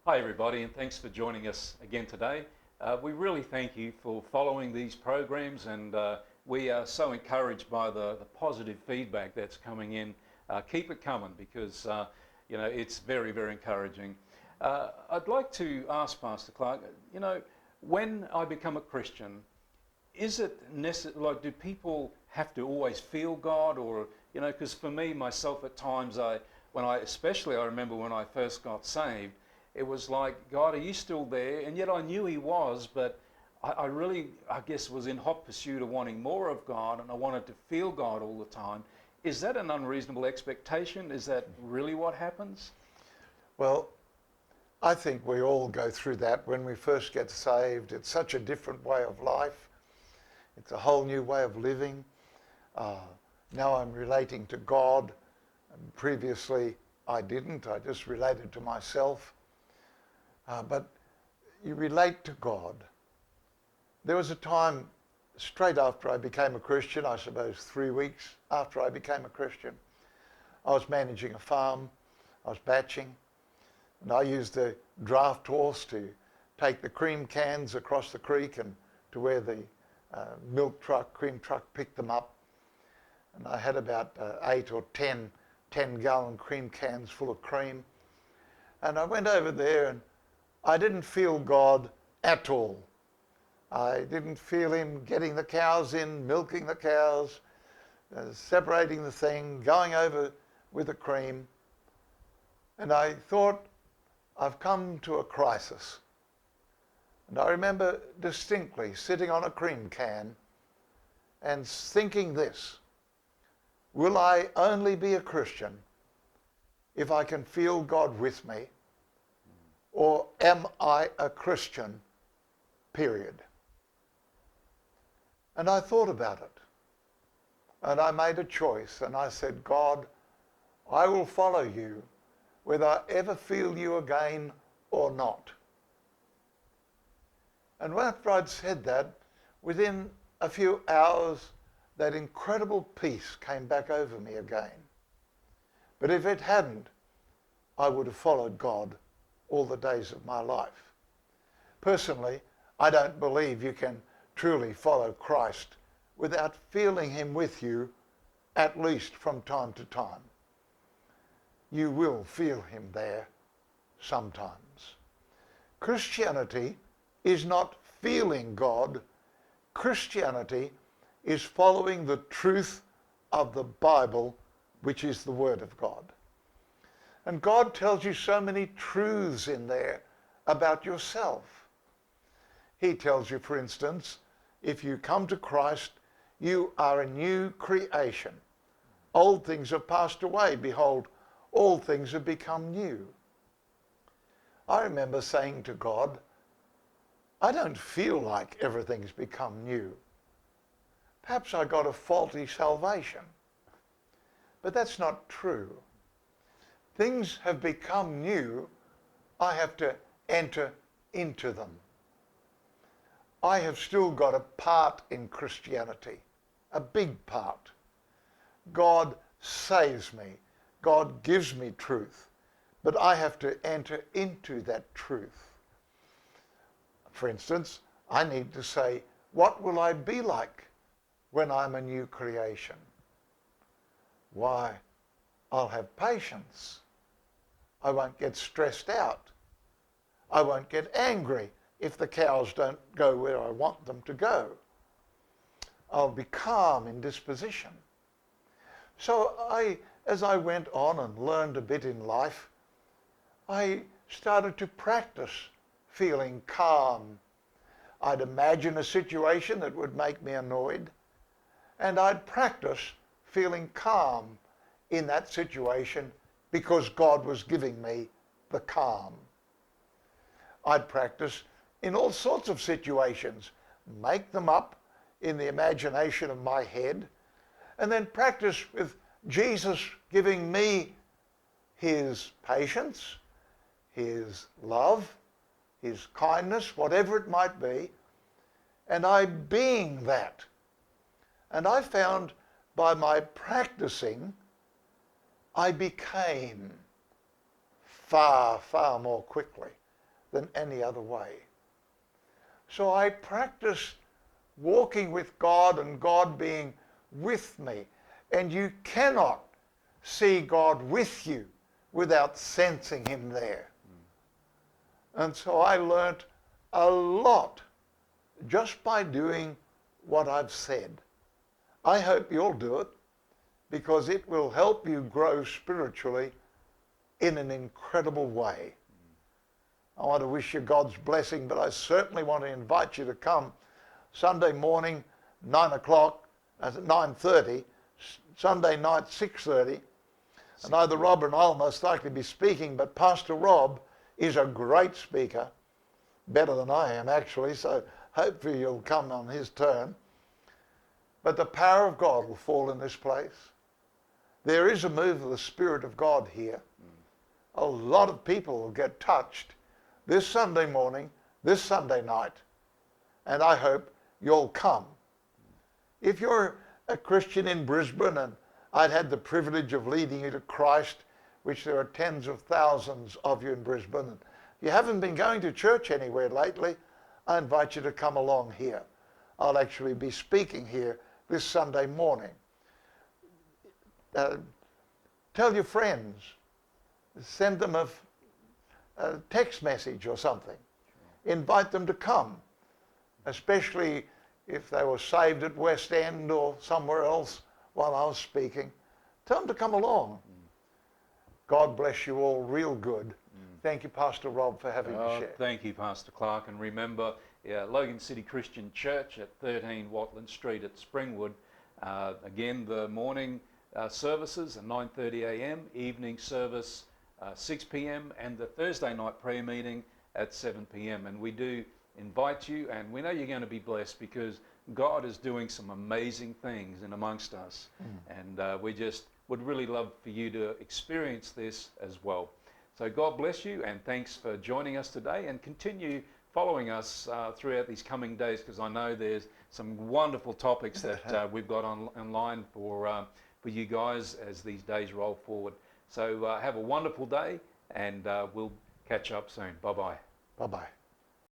Hi everybody, and thanks for joining us again today. We really thank you for following these programs, and we are so encouraged by the positive feedback that's coming in. Keep it coming, because it's very, very encouraging. I'd like to ask Pastor Clark, when I become a Christian, is it necessary, do people have to always feel God, or, because for me, myself, at times, I remember when I first got saved, it was like, God, are you still there? And yet I knew he was, but I really, I guess, was in hot pursuit of wanting more of God, and I wanted to feel God all the time. Is that an unreasonable expectation? Is that really what happens? Well, I think we all go through that when we first get saved. It's such a different way of life. It's a whole new way of living. Now I'm relating to God. And previously I didn't. I just related to myself. But you relate to God. There was a time straight after I became a Christian, I suppose 3 weeks after I became a Christian, I was managing a farm. I was batching. And I used the draft horse to take the cream cans across the creek and to where the cream truck picked them up. And I had about 8 or 10 10-gallon cream cans full of cream. And I went over there, and I didn't feel God at all. I didn't feel him getting the cows in, milking the cows, separating the thing, going over with the cream. And I thought, I've come to a crisis. And I remember distinctly sitting on a cream can and thinking this: will I only be a Christian if I can feel God with me? Or am I a Christian, period? And I thought about it. And I made a choice, and I said, God, I will follow you whether I ever feel you again or not. And after I'd said that, within a few hours, that incredible peace came back over me again. But if it hadn't, I would have followed God all the days of my life. Personally, I don't believe you can truly follow Christ without feeling him with you, at least from time to time. You will feel him there sometimes. Christianity is not feeling God. Christianity is following the truth of the Bible, which is the Word of God. And God tells you so many truths in there about yourself. He tells you, for instance, if you come to Christ, you are a new creation. Old things have passed away. Behold, all things have become new. I remember saying to God, I don't feel like everything's become new. Perhaps I got a faulty salvation. But that's not true. Things have become new. I have to enter into them. I have still got a part in Christianity, a big part. God saves me. God gives me truth. But I have to enter into that truth. For instance, I need to say, what will I be like when I'm a new creation? Why, I'll have patience. I won't get stressed out. I won't get angry if the cows don't go where I want them to go. I'll be calm in disposition. So as I went on and learned a bit in life, I started to practice feeling calm. I'd imagine a situation that would make me annoyed, and I'd practice feeling calm in that situation because God was giving me the calm. I'd practice in all sorts of situations, make them up in the imagination of my head, and then practice with Jesus giving me his patience, his love, his kindness, whatever it might be, and I being that. And I found by my practicing, I became far, far more quickly than any other way. So I practice walking with God and God being with me. And you cannot see God with you without sensing him there. And so I learnt a lot just by doing what I've said. I hope you'll do it, because it will help you grow spiritually in an incredible way. I want to wish you God's blessing, but I certainly want to invite you to come Sunday morning, 9 o'clock, at 9:30, Sunday night, 6:30. And either Rob and I'll most likely be speaking, but Pastor Rob is a great speaker, better than I am actually, so hopefully you'll come on his turn. But the power of God will fall in this place. There is a move of the Spirit of God here. A lot of people will get touched this Sunday morning, this Sunday night, and I hope you'll come. If you're a Christian in Brisbane, and I'd had the privilege of leading you to Christ, which there are tens of thousands of you in Brisbane, and you haven't been going to church anywhere lately, I invite you to come along here. I'll actually be speaking here this Sunday morning. Tell your friends, send them a text message or something. Invite them to come, especially if they were saved at West End or somewhere else while I was speaking. Tell them to come along. God bless you all real good. Thank you, Pastor Rob, for having me share. Thank you, Pastor Clark. And remember, Logan City Christian Church at 13 Watland Street at Springwood. Again, the morning services at 9:30 a.m, evening service 6 p.m, and the Thursday night prayer meeting at 7 p.m. And we do invite you, and we know you're going to be blessed, because God is doing some amazing things in amongst us. And we just would really love for you to experience this as well. So God bless you, and thanks for joining us today, and continue following us throughout these coming days, because I know there's some wonderful topics that we've got online for you guys as these days roll forward. So have a wonderful day, and we'll catch up soon. Bye-bye. Bye-bye.